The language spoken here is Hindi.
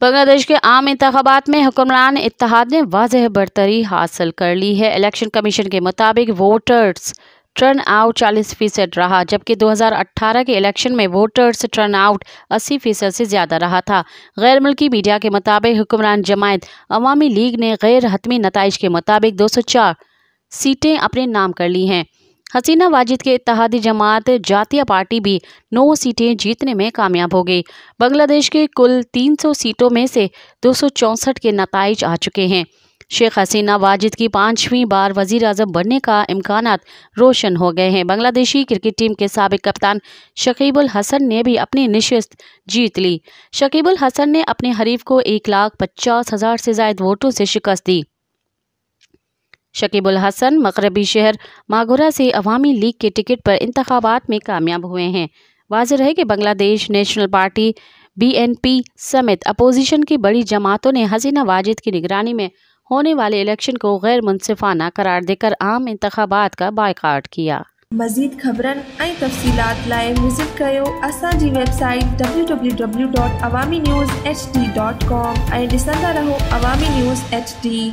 बांग्लादेश के आम इंतखाबात में हुक्मरान इत्तेहाद ने वाज़ेह बढ़तरी हासिल कर ली है। इलेक्शन कमीशन के मुताबिक वोटर्स टर्न आउट 40% रहा, जबकि 2018 के इलेक्शन में वोटर्स टर्न आउट 80% से ज़्यादा रहा था। गैर मुल्की मीडिया के मुताबिक हुक्मरान जमायत अवामी लीग ने गैर हतमी नताइज के मुताबिक 204 सीटें अपने नाम कर ली हैं। हसीना वाजिद के इत्तेहादी जमात जातीय पार्टी भी 9 सीटें जीतने में कामयाब हो गई। बांग्लादेश के कुल 300 सीटों में से 264 के नताइज आ चुके हैं। शेख हसीना वाजिद की 5वीं बार वजीर आज़म बनने का इम्कानात रोशन हो गए हैं। बांग्लादेशी क्रिकेट टीम के साबिक कप्तान शकीब उल हसन ने भी अपनी निशिस्त जीत ली। शकीब उल हसन ने अपने हरीफ को 1,50,000 से ज़ायद वोटों से शिकस्त दी। शकीब उल हसन मगरबी शहर मागोरा से अवामी लीग के टिकट पर इंतखाबात में कामयाब हुए हैं। वाज़ेह है कि बांग्लादेश नेशनल पार्टी BNP समेत अपोजिशन की बड़ी जमातों ने हसीना वाजिद की निगरानी में होने वाले इलेक्शन को गैर मुनसिफाना करार देकर आम इंतखाबात का बायकाट किया। मज़ीद ख़बरन ऐं तफ़सीलात लाइ विज़िट कयो असांजी वेबसाइट www.awamiNewsHD.com ऐं ॾिसंदा रहो अवामी न्यूज़ HD।